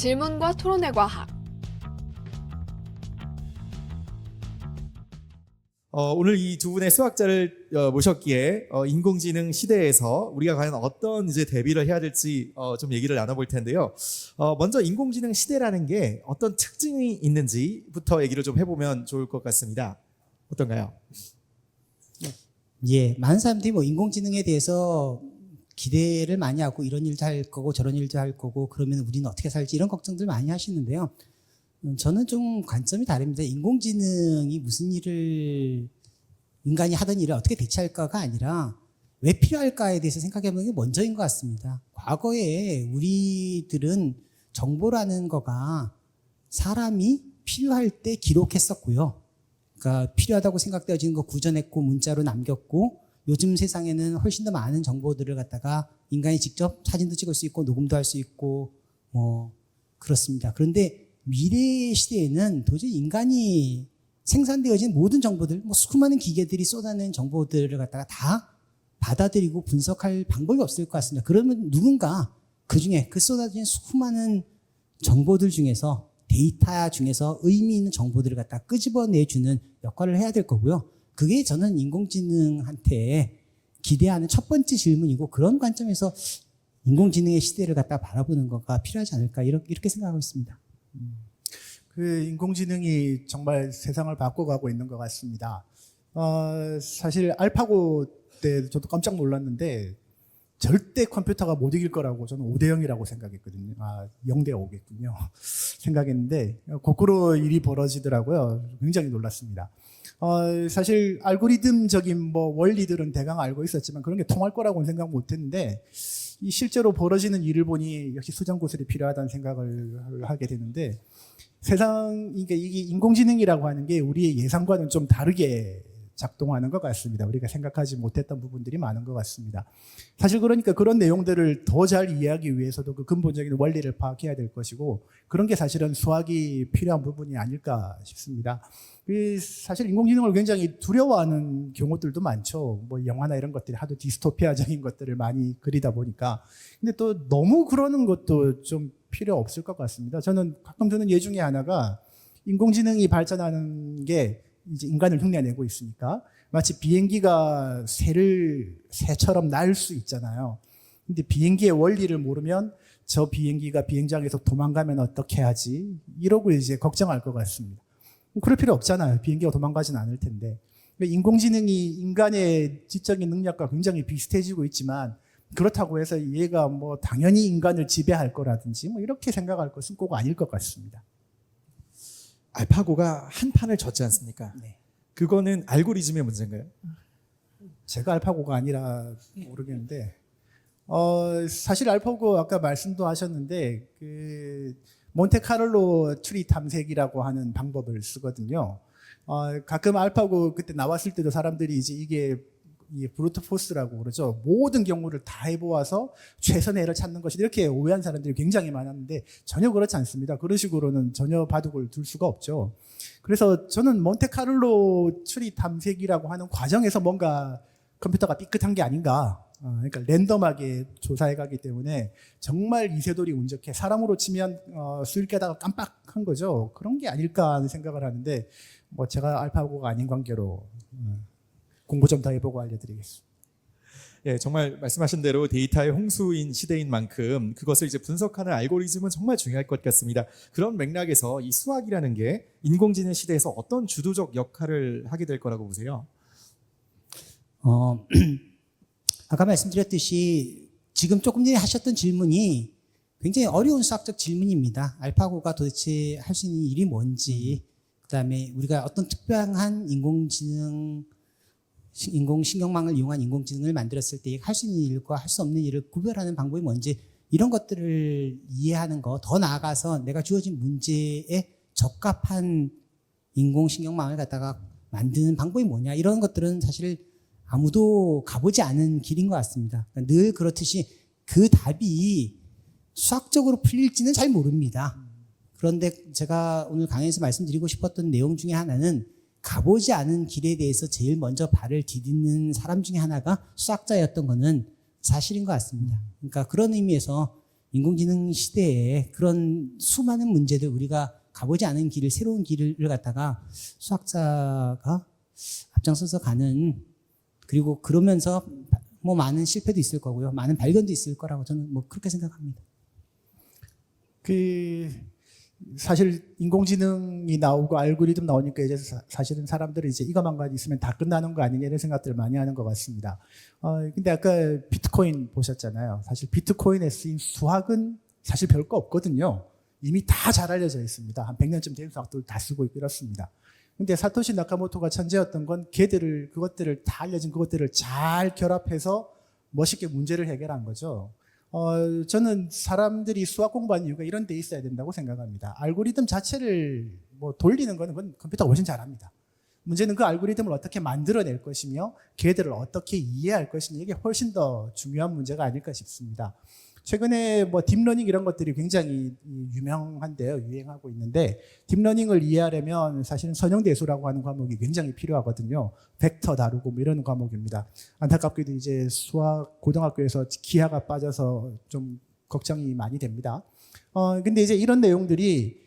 질문과 토론의 과학. 오늘 이 두 분의 수학자를 모셨기에 인공지능 시대에서 우리가 과연 어떤 이제 대비를 해야 될지 좀 얘기를 나눠볼 텐데요. 먼저 인공지능 시대라는 게 어떤 특징이 있는지부터 얘기를 좀 해보면 좋을 것 같습니다. 어떤가요? 예, 많은 사람들이 뭐 인공지능에 대해서 기대를 많이 하고 이런 일도 할 거고 저런 일도 할 거고 그러면 우리는 어떻게 살지 이런 걱정들 많이 하시는데요. 저는 좀 관점이 다릅니다. 인공지능이 무슨 일을 인간이 하던 일을 어떻게 대체할까가 아니라 왜 필요할까에 대해서 생각해보는 게 먼저인 것 같습니다. 과거에 우리들은 정보라는 거가 사람이 필요할 때 기록했었고요. 그러니까 필요하다고 생각되어지는 거 구전했고 문자로 남겼고 요즘 세상에는 훨씬 더 많은 정보들을 갖다가 인간이 직접 사진도 찍을 수 있고 녹음도 할 수 있고 뭐 그렇습니다. 그런데 미래 시대에는 도저히 인간이 생산되어진 모든 정보들, 뭐 수많은 기계들이 쏟아낸 정보들을 갖다가 다 받아들이고 분석할 방법이 없을 것 같습니다. 그러면 누군가 그 중에 그 쏟아진 수많은 정보들 중에서 데이터 중에서 의미 있는 정보들을 갖다 끄집어내주는 역할을 해야 될 거고요. 그게 저는 인공지능한테 기대하는 첫 번째 질문이고 그런 관점에서 인공지능의 시대를 갖다 바라보는 거가 필요하지 않을까 이렇게 생각하고 있습니다. 그 인공지능이 정말 세상을 바꿔가고 있는 것 같습니다. 사실 알파고 때 저도 깜짝 놀랐는데 절대 컴퓨터가 못 이길 거라고 저는 5대 0이라고 생각했거든요. 0대 5겠군요. 생각했는데 거꾸로 일이 벌어지더라고요. 굉장히 놀랐습니다. 사실 알고리즘적인 뭐 원리들은 대강 알고 있었지만 그런 게 통할 거라고는 생각 못 했는데 이 실제로 벌어지는 일을 보니 역시 수정구슬이 필요하다는 생각을 하게 되는데 이게 인공지능이라고 하는 게 우리의 예상과는 좀 다르게 작동하는 것 같습니다. 우리가 생각하지 못했던 부분들이 많은 것 같습니다. 사실 그러니까 그런 내용들을 더 잘 이해하기 위해서도 그 근본적인 원리를 파악해야 될 것이고 그런 게 사실은 수학이 필요한 부분이 아닐까 싶습니다. 사실 인공지능을 굉장히 두려워하는 경우들도 많죠. 뭐 영화나 이런 것들이 하도 디스토피아적인 것들을 많이 그리다 보니까. 근데 또 너무 그러는 것도 좀 필요 없을 것 같습니다. 저는 가끔 드는 예 중에 하나가 인공지능이 발전하는 게 이제 인간을 흉내내고 있으니까 마치 비행기가 새처럼 날 수 있잖아요. 근데 비행기의 원리를 모르면 저 비행기가 비행장에서 도망가면 어떻게 하지? 이러고 이제 걱정할 것 같습니다. 그럴 필요 없잖아요. 비행기가 도망가진 않을 텐데. 인공지능이 인간의 지적인 능력과 굉장히 비슷해지고 있지만 그렇다고 해서 얘가 뭐 당연히 인간을 지배할 거라든지 뭐 이렇게 생각할 것은 꼭 아닐 것 같습니다. 알파고가 한 판을 졌지 않습니까? 네. 그거는 알고리즘의 문제인가요? 제가 알파고가 아니라 모르겠는데 사실 알파고 아까 말씀도 하셨는데 그 몬테카를로 추리 탐색이라고 하는 방법을 쓰거든요. 가끔 알파고 그때 나왔을 때도 사람들이 이제 이게 브루트 포스라고 그러죠. 모든 경우를 다 해보아서 최선의 애를 찾는 것이 이렇게 오해한 사람들이 굉장히 많았는데 전혀 그렇지 않습니다. 그런 식으로는 전혀 바둑을 둘 수가 없죠. 그래서 저는 몬테카를로 추리 탐색이라고 하는 과정에서 뭔가 컴퓨터가 삐끗한 게 아닌가. 그러니까 랜덤하게 조사해 가기 때문에 정말 이세돌이 운적해 사람으로 치면 수일 깨다가 깜빡한 거죠. 그런 게 아닐까 하는 생각을 하는데 뭐 제가 알파고가 아닌 관계로 공부 좀 더 해보고 알려드리겠습니다. 예, 정말 말씀하신 대로 데이터의 홍수인 시대인 만큼 그것을 이제 분석하는 알고리즘은 정말 중요할 것 같습니다. 그런 맥락에서 이 수학이라는 게 인공지능 시대에서 어떤 주도적 역할을 하게 될 거라고 보세요? 아까 말씀드렸듯이 지금 조금 전에 하셨던 질문이 굉장히 어려운 수학적 질문입니다. 알파고가 도대체 할 수 있는 일이 뭔지, 그다음에 우리가 어떤 특별한 인공신경망을 이용한 인공지능을 만들었을 때 할 수 있는 일과 할 수 없는 일을 구별하는 방법이 뭔지 이런 것들을 이해하는 거, 더 나아가서 내가 주어진 문제에 적합한 인공신경망을 갖다가 만드는 방법이 뭐냐 이런 것들은 사실 아무도 가보지 않은 길인 것 같습니다. 그러니까 늘 그렇듯이 그 답이 수학적으로 풀릴지는 잘 모릅니다. 그런데 제가 오늘 강의에서 말씀드리고 싶었던 내용 중에 하나는 가보지 않은 길에 대해서 제일 먼저 발을 디디는 사람 중에 하나가 수학자였던 거는 사실인 것 같습니다. 그러니까 그런 의미에서 인공지능 시대에 그런 수많은 문제들 우리가 가보지 않은 길을 새로운 길을 갖다가 수학자가 앞장서서 가는 그리고 그러면서 뭐 많은 실패도 있을 거고요. 많은 발견도 있을 거라고 저는 뭐 그렇게 생각합니다. 사실 인공지능이 나오고 알고리즘 나오니까 이제 사실은 사람들이 이제 이것만 가지고 있으면 다 끝나는 거 아니냐 이런 생각들을 많이 하는 것 같습니다. 근데 아까 비트코인 보셨잖아요. 사실 비트코인에 쓰인 수학은 사실 별거 없거든요. 이미 다 잘 알려져 있습니다. 한 100년쯤 된 수학들 다 쓰고 있고 이렇습니다. 근데 사토시 나카모토가 천재였던 건 그것들을 다 알려진 그것들을 잘 결합해서 멋있게 문제를 해결한 거죠. 저는 사람들이 수학 공부하는 이유가 이런 데 있어야 된다고 생각합니다. 알고리즘 자체를 뭐 돌리는 거는 그건 컴퓨터가 훨씬 잘합니다. 문제는 그 알고리즘을 어떻게 만들어낼 것이며 걔들을 어떻게 이해할 것이냐 이게 훨씬 더 중요한 문제가 아닐까 싶습니다. 최근에 뭐 딥러닝 이런 것들이 굉장히 유명한데요. 유행하고 있는데 딥러닝을 이해하려면 사실은 선형대수라고 하는 과목이 굉장히 필요하거든요. 벡터 다루고 뭐 이런 과목입니다. 안타깝게도 이제 수학 고등학교에서 기하가 빠져서 좀 걱정이 많이 됩니다. 근데 이제 이런 내용들이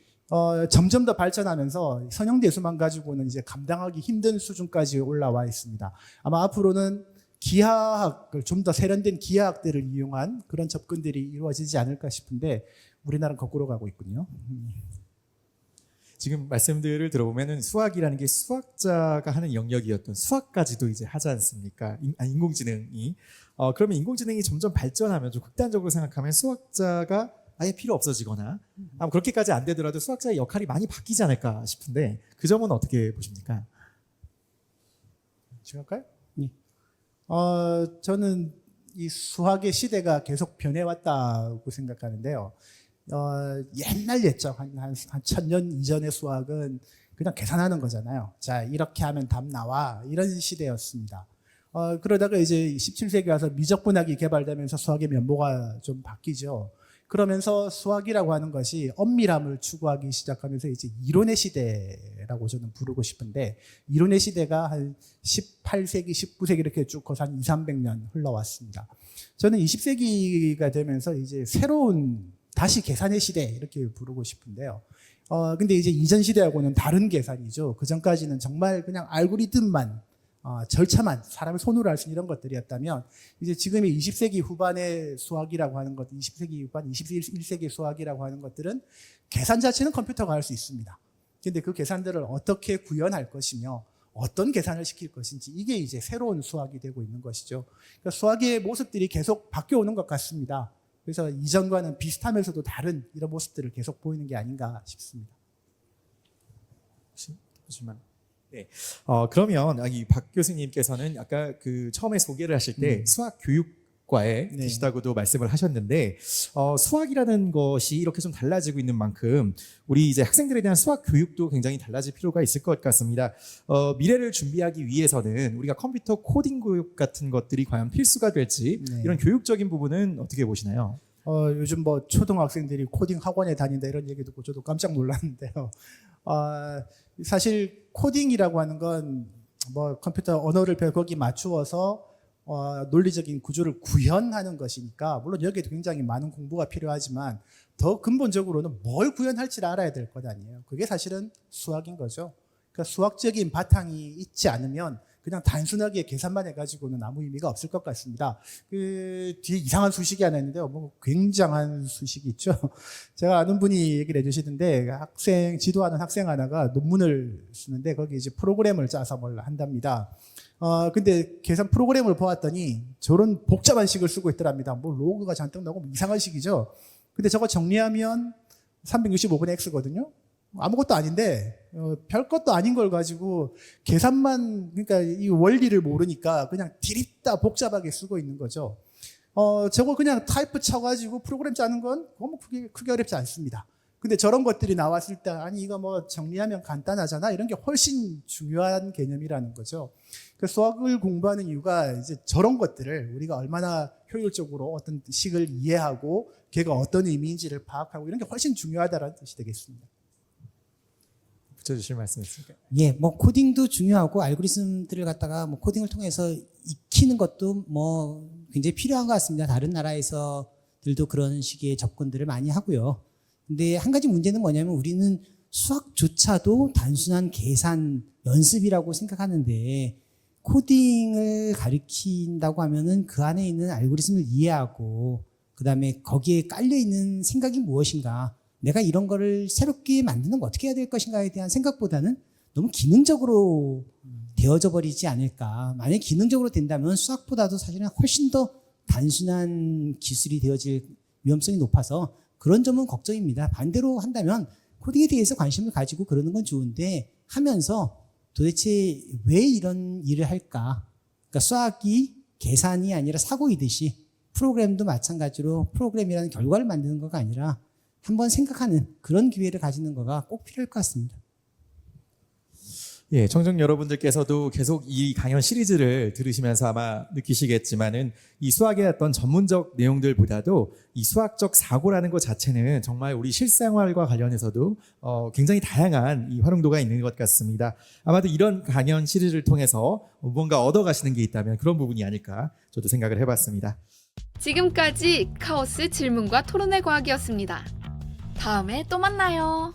점점 더 발전하면서 선형대수만 가지고는 이제 감당하기 힘든 수준까지 올라와 있습니다. 아마 앞으로는 기하학을 좀 더 세련된 기하학들을 이용한 그런 접근들이 이루어지지 않을까 싶은데 우리나라는 거꾸로 가고 있군요. 지금 말씀들을 들어보면은 수학이라는 게 수학자가 하는 영역이었던 수학까지도 이제 하지 않습니까? 인공지능이. 그러면 인공지능이 점점 발전하면 좀 극단적으로 생각하면 수학자가 아예 필요 없어지거나 그렇게까지 안 되더라도 수학자의 역할이 많이 바뀌지 않을까 싶은데 그 점은 어떻게 보십니까? 지금 할까요? 예. 저는 이 수학의 시대가 계속 변해왔다고 생각하는데요. 옛날 옛적 한 1000년 이전의 수학은 그냥 계산하는 거잖아요. 자, 이렇게 하면 답 나와. 이런 시대였습니다. 그러다가 이제 17세기 와서 미적분학이 개발되면서 수학의 면모가 좀 바뀌죠. 그러면서 수학이라고 하는 것이 엄밀함을 추구하기 시작하면서 이제 이론의 시대라고 저는 부르고 싶은데 이론의 시대가 한 18세기, 19세기 이렇게 쭉 거서 한 200~300년 흘러왔습니다. 저는 20세기가 되면서 이제 새로운 다시 계산의 시대 이렇게 부르고 싶은데요. 근데 이제 이전 시대하고는 다른 계산이죠. 그 전까지는 정말 그냥 알고리즘만 절차만 사람의 손으로 할 수 있는 이런 것들이었다면 이제 지금의 20세기 후반의 수학이라고 하는 것, 20세기 후반, 21세기 수학이라고 하는 것들은 계산 자체는 컴퓨터가 할 수 있습니다. 근데 그 계산들을 어떻게 구현할 것이며 어떤 계산을 시킬 것인지 이게 이제 새로운 수학이 되고 있는 것이죠. 그러니까 수학의 모습들이 계속 바뀌어오는 것 같습니다. 그래서 이전과는 비슷하면서도 다른 이런 모습들을 계속 보이는 게 아닌가 싶습니다. 잠시만. 네. 그러면 이 박 교수님께서는 아까 그 처음에 소개를 하실 때 수학 교육과에 네. 계시다고도 말씀을 하셨는데 수학이라는 것이 이렇게 좀 달라지고 있는 만큼 우리 이제 학생들에 대한 수학 교육도 굉장히 달라질 필요가 있을 것 같습니다. 미래를 준비하기 위해서는 우리가 컴퓨터 코딩 교육 같은 것들이 과연 필수가 될지 네. 이런 교육적인 부분은 어떻게 보시나요? 요즘 뭐 초등학생들이 코딩 학원에 다닌다 이런 얘기 듣고 저도 깜짝 놀랐는데요. 사실 코딩이라고 하는 건 뭐 컴퓨터 언어를 거기 맞추어서 논리적인 구조를 구현하는 것이니까 물론 여기에도 굉장히 많은 공부가 필요하지만 더 근본적으로는 뭘 구현할지를 알아야 될 것 아니에요. 그게 사실은 수학인 거죠. 그러니까 수학적인 바탕이 있지 않으면 그냥 단순하게 계산만 해가지고는 아무 의미가 없을 것 같습니다. 그 뒤에 이상한 수식이 하나 있는데요. 뭐 굉장한 수식이 있죠. 제가 아는 분이 얘기를 해주시는데 지도하는 학생 하나가 논문을 쓰는데 거기 이제 프로그램을 짜서 뭘 한답니다. 근데 계산 프로그램을 보았더니 저런 복잡한 식을 쓰고 있더랍니다. 뭐 로그가 잔뜩 나오고 이상한 식이죠. 근데 저거 정리하면 365분의 x거든요. 아무것도 아닌데 별것도 아닌 걸 가지고 계산만 그러니까 이 원리를 모르니까 그냥 디립다 복잡하게 쓰고 있는 거죠. 저거 그냥 타이프 쳐가지고 프로그램 짜는 건 뭐 크게 어렵지 않습니다. 근데 저런 것들이 나왔을 때 아니 이거 뭐 정리하면 간단하잖아 이런 게 훨씬 중요한 개념이라는 거죠. 그 수학을 공부하는 이유가 이제 저런 것들을 우리가 얼마나 효율적으로 어떤 식을 이해하고 걔가 어떤 의미인지를 파악하고 이런 게 훨씬 중요하다는 뜻이 되겠습니다. 붙여주실 말씀 있습니까? 예, 뭐 코딩도 중요하고 알고리즘들을 갖다가 뭐 코딩을 통해서 익히는 것도 뭐 굉장히 필요한 것 같습니다. 다른 나라에서 학생들도 그런 식의 접근들을 많이 하고요. 근데 한 가지 문제는 뭐냐면 우리는 수학조차도 단순한 계산 연습이라고 생각하는데 코딩을 가르친다고 하면은 그 안에 있는 알고리즘을 이해하고 그다음에 거기에 깔려 있는 생각이 무엇인가, 내가 이런 거를 새롭게 만드는 거 어떻게 해야 될 것인가에 대한 생각보다는 너무 기능적으로 되어져 버리지 않을까. 만약에 기능적으로 된다면 수학보다도 사실은 훨씬 더 단순한 기술이 되어질 위험성이 높아서 그런 점은 걱정입니다. 반대로 한다면 코딩에 대해서 관심을 가지고 그러는 건 좋은데 하면서 도대체 왜 이런 일을 할까? 그러니까 수학이 계산이 아니라 사고이듯이 프로그램도 마찬가지로 프로그램이라는 결과를 만드는 거가 아니라 한번 생각하는 그런 기회를 가지는 거가 꼭 필요할 것 같습니다. 예, 청중 여러분들께서도 계속 이 강연 시리즈를 들으시면서 아마 느끼시겠지만은 이 수학의 어떤 전문적 내용들보다도 이 수학적 사고라는 것 자체는 정말 우리 실생활과 관련해서도 굉장히 다양한 이 활용도가 있는 것 같습니다. 아마도 이런 강연 시리즈를 통해서 뭔가 얻어가시는 게 있다면 그런 부분이 아닐까 저도 생각을 해봤습니다. 지금까지 카오스 질문과 토론의 과학이었습니다. 다음에 또 만나요.